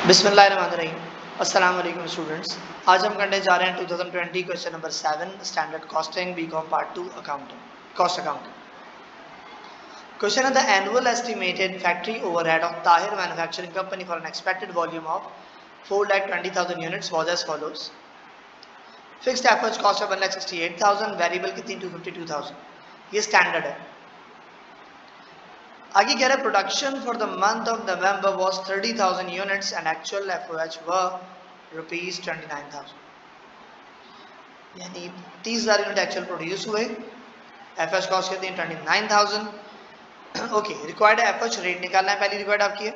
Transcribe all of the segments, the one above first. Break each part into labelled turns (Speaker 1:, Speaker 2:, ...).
Speaker 1: बिस्मिल्लाहिर्रहमानिर्रहीम। अस्सलाम वालेकुम स्टूडेंट्स। आज हम करने जा रहे हैं 2020 question number 7 standard costing BCom part 2 accounting cost accounting. Question है the annual estimated factory overhead of Tahir manufacturing company for an expected volume of 4,20,000 units was as follows. Fixed effort cost of 1,68,000, variable कितनी 252,000। ये standard है। आगे कह रहा है production for the month of November was 30,000 units and actual FOH were ₹29,000, यानी 30,000 unit actual produce हुए। FH cost कितनी 29,000। ओके, रिक्वायर्ड एफएच रेट निकालना है, पहली रिक्वायर्ड आपकी है।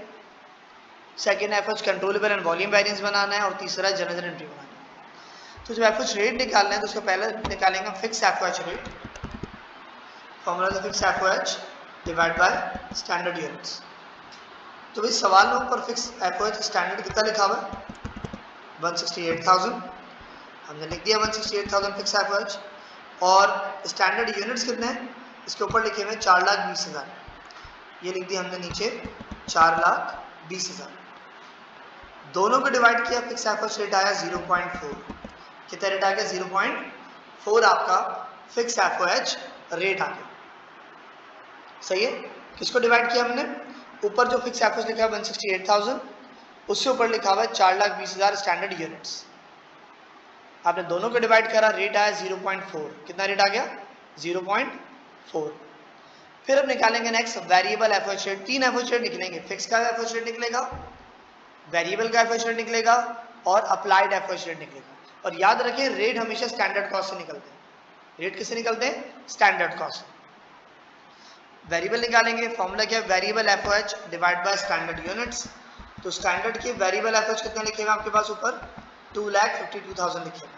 Speaker 1: Second FH controllable and volume variance बनाना है और तीसरा जनरल एंट्री बनाना है। तो जब एफएच रेट निकालना है तो उसको पहले निकालेंगे फिक्स एफएच रेट। फॉर्मूला है fix FOH divide by standard units. तो भाई सवाल में ऊपर फिक्स एफओएच स्टैंडर्ड कितना लिखा हुआ है 168,000, हमने लिख दिया 168,000 फिक्स एफओएच। और स्टैंडर्ड यूनिट्स कितने हैं इसके ऊपर लिखे हुए 4,20,000, ये लिख दिया हमने नीचे 4,20,000। दोनों को डिवाइड किया, फिक्स एफओएच रेट आया 0.4। कितना रेट आ गया 0.4 आपका फिक्स एफओएच रेट आ गया। सही है। किसको डिवाइड किया हमने, ऊपर जो फिक्स एफओएच लिखा है 168,000, उससे ऊपर लिखा हुआ है 4,20,000 स्टैंडर्ड यूनिट्स। आपने दोनों को डिवाइड करा, रेट आया 0.4। कितना रेट आ गया 0.4। फिर अब निकालेंगे next variable FOH rate. 3 FOH rate निकलेंगे, फिक्स का एफओएच रेट निकलेगा, वेरिएबल का एफओएच रेट निकलेगा और अप्लाइड एफओएच रेट निकलेगा। और याद रखें रेट हमेशा स्टैंडर्ड कॉस्ट से निकलते हैं। रेट किससे निकलते हैं, स्टैंडर्ड कॉस्ट। वेरिएबल निकालेंगे, फॉर्मूला क्या है variable FOH divide by standard units. तो स्टैंडर्ड के वेरिएबल एफओएच कितना लिखेगा आपके पास ऊपर 2,52,000 लिखेगा,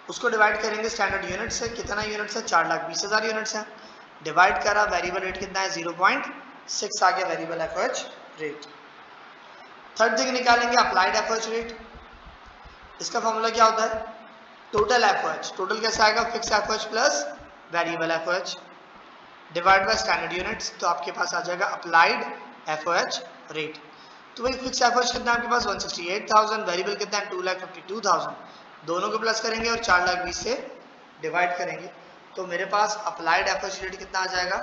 Speaker 1: उसको डिवाइड करेंगे स्टैंडर्ड यूनिट से। कितना यूनिट्स है 4,20,000 यूनिट्स है। डिवाइड करा, वेरिएबल रेट कितना है 0.6 आ गया variable FOH rate. Third thing निकालेंगे अप्लाइड एफओएच रेट। इसका फॉर्मूला क्या होता है टोटल एफओएच। टोटल कैसे आएगा fix FOH plus variable FOH divide by standard units. तो आपके पास आ जाएगा अप्लाइड एफओएच रेट। तो भाई फिक्स एफओएच कितना आपके पास 168,000, वेरिएबल कितना है 2,52,000। दोनों को प्लस करेंगे और 4,20,000 से डिवाइड करेंगे। तो मेरे पास अप्लाइड एफओएच रेट कितना आ जाएगा,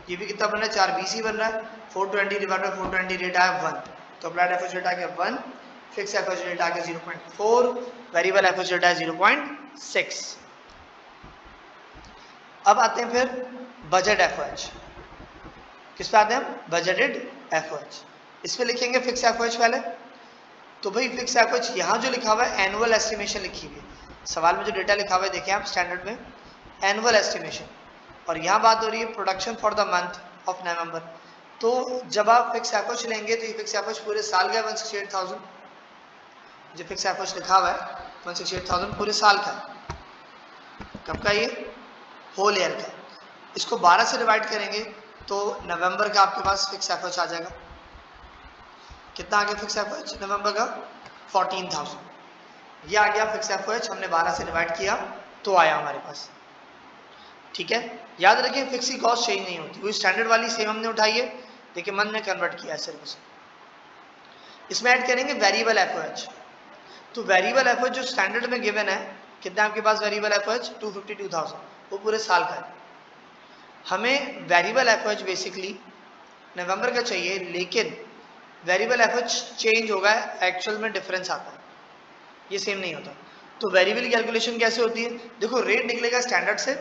Speaker 1: ये भी कितना बन रहा है 4,20 ही बन रहा है। 420 डिवाइड बाय 420 रेट आया 1, तो अप्लाइड एफओएच रेट आ गया 1, फिक्स एफओएच रेट आ गया 0.4, वेरिएबल एफओएच रेट आया 0.6। अब आते हैं फिर बजट एफओएच। किस पे आते हैं बजटेड एफओएच। इस पे लिखेंगे फिक्स एफओएच पहले। तो भाई फिक्स एफओएच यहाँ जो लिखा हुआ है एनुअल एस्टिमेशन लिखी हुई है, सवाल में जो डेटा लिखा हुआ है देखें आप स्टैंडर्ड में एनुअल एस्टिमेशन, और यहाँ बात हो रही है production for the month of नवंबर। तो जब आप फिक्स एफओएच लेंगे तो ये फिक्स एफओएच पूरे साल का 168,000, जो फिक्स एफओएच लिखा हुआ है 168,000 पूरे साल का है। कब का, ये होल ईयर का। इसको 12 से डिवाइड करेंगे तो नवंबर का आपके पास फिक्स एफओएच आ जाएगा। कितना आ गया फिक्स एफओएच नवंबर का 14,000। ये आ गया फिक्स एफओएच, हमने 12 से डिवाइड किया तो आया हमारे पास। ठीक है, याद रखिए फिक्स की कॉस्ट चेंज नहीं होती, वही स्टैंडर्ड वाली सेम हमने उठाई है, देखिए मन में कन्वर्ट किया है सिर्फ उसे। इसमें ऐड करेंगे वेरिएबल एफओएच। तो वेरिएबल एफओएच जो स्टैंडर्ड में गिवन है, कितना आपके पास वेरिएबल एफओएच 252,000, वो पूरे साल का है। हमें वेरिएबल एफओएच बेसिकली नवंबर का चाहिए, लेकिन वेरिएबल एफओएच चेंज होगा, एक्चुअल में डिफरेंस आता है, ये सेम नहीं होता। तो वेरिएबल कैलकुलेशन कैसे होती है, देखो रेट निकलेगा स्टैंडर्ड से,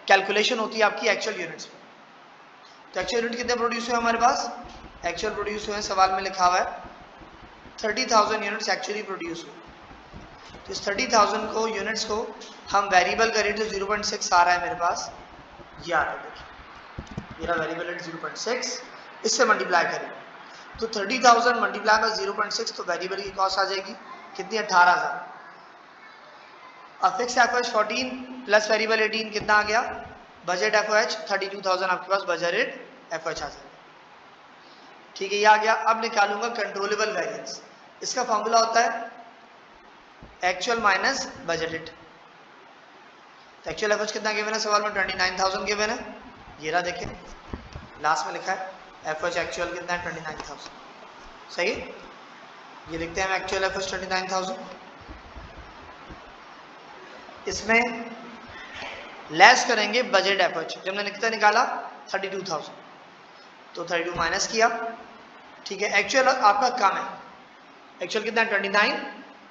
Speaker 1: कैलकुलेशन होती है आपकी एक्चुअल यूनिट्स में। तो एक्चुअल यूनिट कितने प्रोड्यूस हुए हमारे पास, एक्चुअल प्रोड्यूस हुए सवाल में लिखा हुआ है 30,000 यूनिट्स एक्चुअली प्रोड्यूस हुए। तो इस 30,000 को यूनिट्स को हम वेरिएबल का रेट जो 0.6 आ रहा है मेरे पास, ये आ रहा है, देखिए मेरा वेरिएबल रेट 0.6, इससे मल्टीप्लाई करेंगे तो 30,000 मल्टीप्लाई बाय 0.6, तो वेरिएबल की कॉस्ट आ जाएगी कितनी 18,000। अब फिक्स एफओएच 14 प्लस वेरिएबल 18 कितना आ गया, बजट एफओएच 32,000 आपके पास बजटेड एफओएच आ जाएगा। ठीक है, ये आ गया। अब निकालूंगा कंट्रोलेबल वेरिएंस। इसका फॉर्मूला होता है एक्चुअल माइनस बजटेड। तो एक्चुअल एफओएच कितना गिवन है सवाल में 29,000 गिवन है, ये रहा देखिए लास्ट में लिखा है एफओएच एक्चुअल कितना है 29,000। सही है, ये लिखते हैं हम एक्चुअल एफर्ट्स 29,000। इसमें लेस करेंगे बजट एफर्ट्स, जब हमने कितना निकाला 32,000, तो 32 माइनस किया, ठीक है। एक्चुअल आपका कम है, एक्चुअल कितना है 29,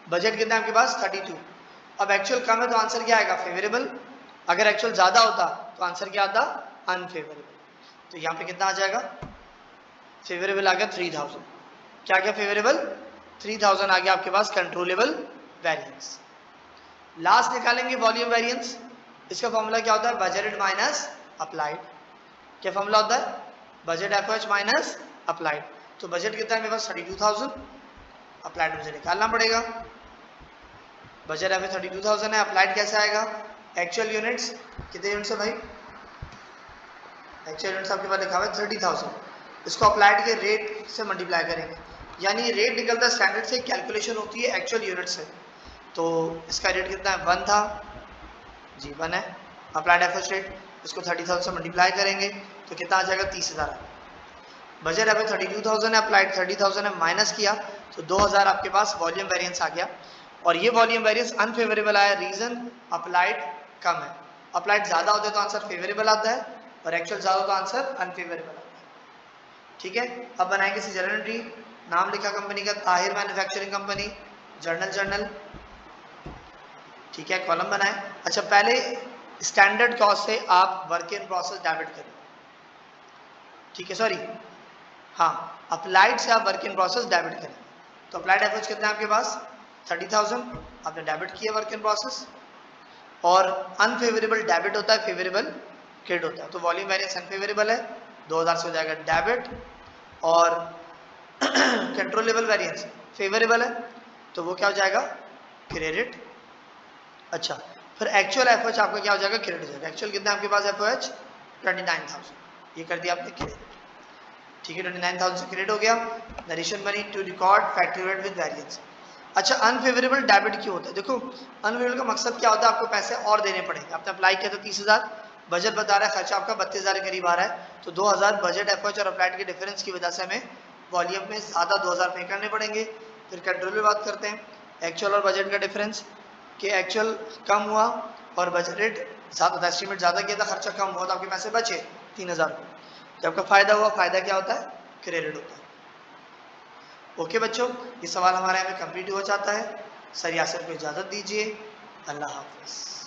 Speaker 1: बजट कितना है आपके पास 32। अब एक्चुअल कम है तो आंसर क्या आएगा फेवरेबल, अगर एक्चुअल ज्यादा होता तो आंसर क्या आता अनफेवरेबल। तो यहाँ पे कितना आ जाएगा फेवरेबल आ गया 3000, क्या क्या फेवरेबल 3000 आ गया आपके पास कंट्रोलेबल वेरिएंस। लास्ट निकालेंगे वॉल्यूम वेरिएंस, इसका फॉर्मूला क्या होता है बजटेड माइनस अप्लाइड। क्या फॉर्मूला होता है बजट एफर्ट्स माइनस अप्लाइड। तो बजट कितना है मेरे पास 32,000, अप्लाइड मुझे निकालना पड़ेगा। बजट एफर्ट 32,000 है, अप्लाइड कैसे आएगा एक्चुअल यूनिट्स, कितने यूनिट्स है भाई, एक्चुअल यूनिट्स आपके पास लिखा हुआ है 30,000, इसको अप्लाइड के रेट से मल्टीप्लाई करेंगे, यानी रेट निकलता है स्टैंडर्ड से, कैलकुलेशन होती है एक्चुअल यूनिट से। तो इसका रेट कितना है 1 था जी, 1 है अप्लाइड एफर्ट रेट, इसको 30,000 से मल्टीप्लाई करेंगे तो कितना आ जाएगा 30,000। बजट एफर्ट 32,000 है, अप्लाइड 30,000 है, माइनस किया तो 2,000 आपके पास वॉल्यूम वेरिएंस आ गया। और ये वॉल्यूम वेरिएंस अनफेवरेबल आया, रीजन अप्लाइड कम है, अप्लाइड ज्यादा होता है तो आंसर फेवरेबल आता है और एक्चुअल ज्यादा तो आंसर अनफेवरेबल आता है। ठीक है, अब बनाएंगे किसी जर्नल एंट्री, नाम लिखा कंपनी का ताहिर मैन्युफैक्चरिंग कंपनी, जर्नल, ठीक है, कॉलम बनाए। अच्छा पहले स्टैंडर्ड कॉस्ट से आप वर्क इन प्रोसेस डेबिट करें, ठीक है, सॉरी हाँ अप्लाइड से आप वर्क इन प्रोसेस डेबिट करें। तो अप्लाइड एफर्ट्स कितना है आपके पास 30,000, आपने डेबिट किया वर्क इन प्रोसेस, और अनफेवरेबल डेबिट होता है, फेवरेबल क्रेडिट होता है। तो वॉल्यूम वेरिएंस अनफेवरेबल है, 2,000 से हो जाएगा डेबिट, और कंट्रोलेबल वेरिएंस फेवरेबल है तो वो क्या हो जाएगा क्रेडिट। अच्छा फिर एक्चुअल एफर्ट्स आपका क्या हो जाएगा क्रेडिट हो जाएगा। एक्चुअल कितना आपके पास एफर्ट्स 29,000, ये कर दिया आपने क्रेडिट, ठीक है 29,000 से क्रेडिट हो गया। Narration money to record factory rate with variance. अच्छा अनफेवरेबल डेबिट क्यों होता है, देखो अनफेवरेबल का मकसद क्या होता है, आपको पैसे और देने पड़ेंगे। आपने अप्लाई किया था 30,000, बजट बता रहा है खर्चा आपका 32,000 के करीब आ रहा है, तो 2,000 बजट एफर्ट्स और अप्लाइड के डिफरेंस की वजह से हमें वॉल्यूम में ज़्यादा 2,000 पे करने पड़ेंगे। फिर कंट्रोल में बात करते हैं, एक्चुअल और बजट का डिफरेंस, कि एक्चुअल कम हुआ और बजट ज़्यादा था, एस्टिमेट ज़्यादा किया था, खर्चा कम हुआ तो आपके पैसे बचे 3,000 को, तो आपका फ़ायदा हुआ, फ़ायदा क्या होता है क्रेडिट होता है। ओके बच्चों, ये सवाल हमारे यहाँ पे कंप्लीट हो जाता है। सर यासर को इजाज़त दीजिए, अल्लाह हाफिज़।